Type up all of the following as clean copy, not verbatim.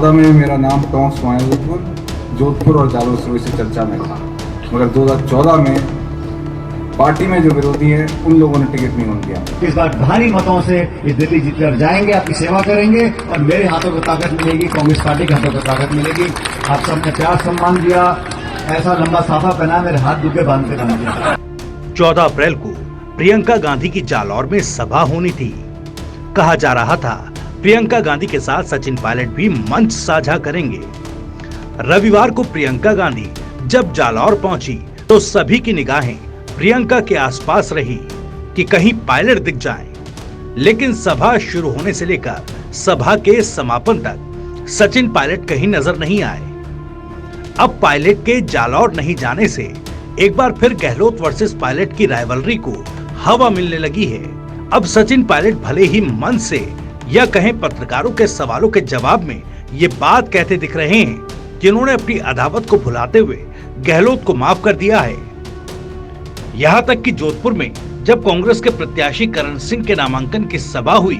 2014 में मेरा नाम टोंक स्वायंपुर, जोधपुर और जालोर से चर्चा में था, मगर 2014 में पार्टी में जो विरोधी हैं उन लोगों ने टिकट नहीं होने दिया। इस बार भारी मतों से ये दिल्ली जीतकर जाएंगे, आपकी सेवा करेंगे और मेरे हाथों को ताकत मिलेगी, कांग्रेस पार्टी के हाथों को ताकत मिलेगी। आप सबने प्यार सम्मान दिया, ऐसा लंबा साफा पहना, मेरे हाथ दुखे बांध के बना दिया। 14 अप्रैल को प्रियंका गांधी की जालौर में सभा होनी थी। कहा जा रहा था प्रियंका गांधी के साथ सचिन पायलट भी मंच साझा करेंगे। रविवार को प्रियंका गांधी जब जालौर पहुंची तो सभी की निगाहें प्रियंका के आसपास रही कि कहीं पायलट दिख जाएं। लेकिन सभा शुरू होने से लेकर सभा के समापन तक सचिन पायलट कहीं नजर नहीं आए। अब पायलट के जालौर नहीं जाने से एक बार फिर गहलोत वर्सेस पायलट की राइवलरी को हवा मिलने लगी है। अब सचिन पायलट भले ही मन से या कहें पत्रकारों के सवालों के जवाब में ये बात कहते दिख रहे हैं कि उन्होंने अपनी अदावत को भुलाते हुए गहलोत को माफ कर दिया है। यहाँ तक कि जोधपुर में जब कांग्रेस के प्रत्याशी करण सिंह के नामांकन की सभा हुई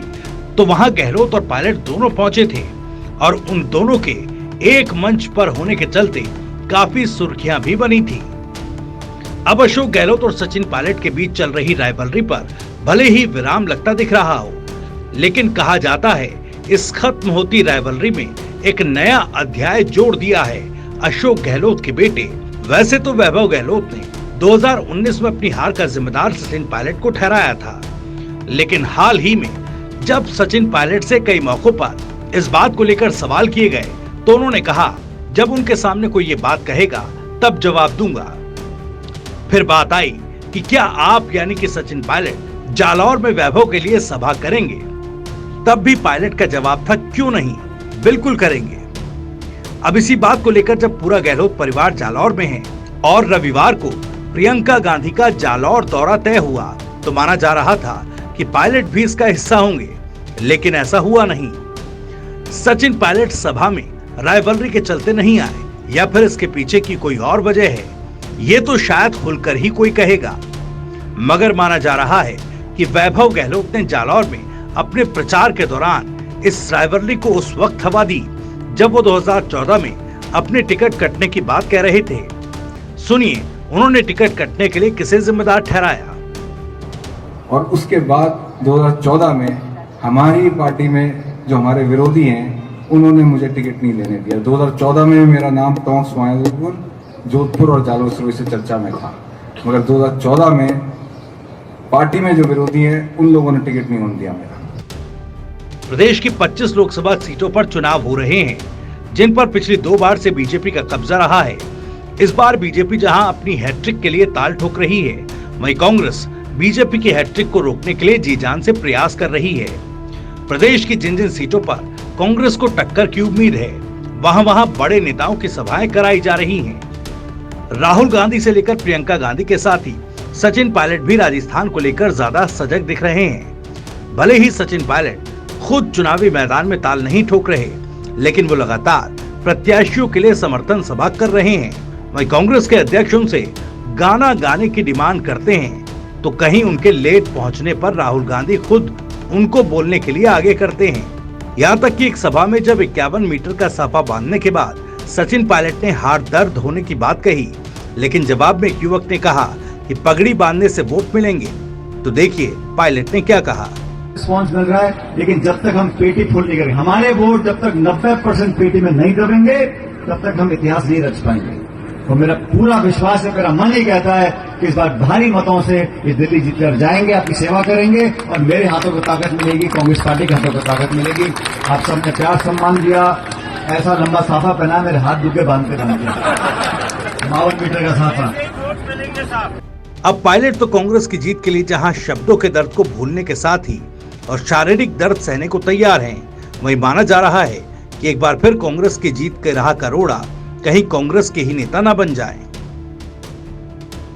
तो वहां गहलोत और पायलट दोनों पहुंचे थे और उन दोनों के एक मंच पर होने के चलते काफी सुर्खियां भी बनी थी। अब अशोक गहलोत और सचिन पायलट के बीच चल रही राइवलरी पर भले ही विराम लगता दिख रहा हो, लेकिन कहा जाता है इस खत्म होती राइवलरी में एक नया अध्याय जोड़ दिया है अशोक गहलोत के बेटे। वैसे तो वैभव गहलोत ने 2019 में अपनी हार का जिम्मेदार सचिन पायलट को ठहराया था, लेकिन हाल ही में जब सचिन पायलट से कई मौकों पर इस बात को लेकर सवाल किए गए तो उन्होंने कहा जब उनके सामने कोई ये बात कहेगा तब जवाब दूंगा। फिर बात आई कि क्या आप यानी कि सचिन पायलट जालौर में वैभव के लिए सभा करेंगे? तब भी पायलट का जवाब था क्यों नहीं, बिल्कुल करेंगे। अब इसी बात को लेकर जब पूरा गहलोत परिवार जालौर में है और रविवार को प्रियंका गांधी का जालौर दौरा तय हुआ तो माना जा रहा था कि पायलट भी इसका हिस्सा होंगे, लेकिन ऐसा हुआ नहीं। सचिन पायलट सभा में राइवलरी के चलते नहीं आए या फिर इसके पीछे की कोई और वजह है, ये तो शायद खुलकर ही कोई कहेगा। मगर माना जा रहा है कि वैभव गहलोत ने जालौर में अपने प्रचार के दौरान इस राइवलरी को उस वक्त हवा दी जब वो 2014 में अपने टिकट कटने की बात कह रहे थे। सुनिए उन्होंने टिकट कटने के लिए किसे जिम्मेदार ठहराया। और उसके बाद 2014 में हमारी पार्टी में जो हमारे विरोधी हैं उन्होंने मुझे टिकट नहीं लेने दिया। 2014 में मेरा नाम टोंक स्वायंपुर, जोधपुर और जालोर से चर्चा में था, मगर 2014 में पार्टी में जो विरोधी हैं उन लोगों ने टिकट नहीं होने दिया मेरा। प्रदेश की 25 लोकसभा सीटों पर चुनाव हो रहे हैं, जिन पर पिछली 2 बार से बीजेपी का कब्जा रहा है। इस बार बीजेपी जहां अपनी हैट्रिक के लिए ताल ठोक रही है, वहीं कांग्रेस बीजेपी की हैट्रिक को रोकने के लिए जी जान से प्रयास कर रही है। प्रदेश की जिन जिन सीटों पर कांग्रेस को टक्कर की उम्मीद है, वहां बड़े नेताओं की सभाएं कराई जा रही हैं। राहुल गांधी से लेकर प्रियंका गांधी के साथ ही सचिन पायलट भी राजस्थान को लेकर ज्यादा सजग दिख रहे हैं। भले ही सचिन पायलट खुद चुनावी मैदान में ताल नहीं ठोक रहे, लेकिन वो लगातार प्रत्याशियों के लिए समर्थन सभा कर रहे हैं। वहीं कांग्रेस के अध्यक्ष उनसे गाना गाने की डिमांड करते हैं तो कहीं उनके लेट पहुंचने पर राहुल गांधी खुद उनको बोलने के लिए आगे करते हैं। यहाँ तक कि एक सभा में जब 51 मीटर का साफा बांधने के बाद सचिन पायलट ने हाथ दर्द होने की बात कही, लेकिन जवाब में एक युवक ने कहा कि पगड़ी बांधने से वोट मिलेंगे। तो देखिए पायलट ने क्या कहा। रिस्पॉन्स मिल रहा है, लेकिन जब तक हम पेटी फुल नहीं करेंगे, हमारे वोट जब तक 90% पेटी में नहीं दबेंगे तब तक हम इतिहास नहीं रच पाएंगे। तो मेरा पूरा विश्वास है, मेरा मन ही कहता है कि इस बार भारी मतों से ये दिल्ली जीतकर जाएंगे, आपकी सेवा करेंगे और मेरे हाथों को ताकत मिलेगी, कांग्रेस पार्टी के हाथों को ताकत मिलेगी। आप सबने प्यार सम्मान दिया, ऐसा लंबा साफा पहना, मेरे हाथ दुखे बांध के बना दिया, 52 मीटर का साफा। अब पायलट तो कांग्रेस की जीत के लिए जहां शब्दों के दर्द को भूलने के साथ ही और शारीरिक दर्द सहने को तैयार हैं, वहीं माना जा रहा है कि एक बार फिर कांग्रेस की जीत के राह का रोड़ा कहीं कांग्रेस के ही नेता न बन जाएं।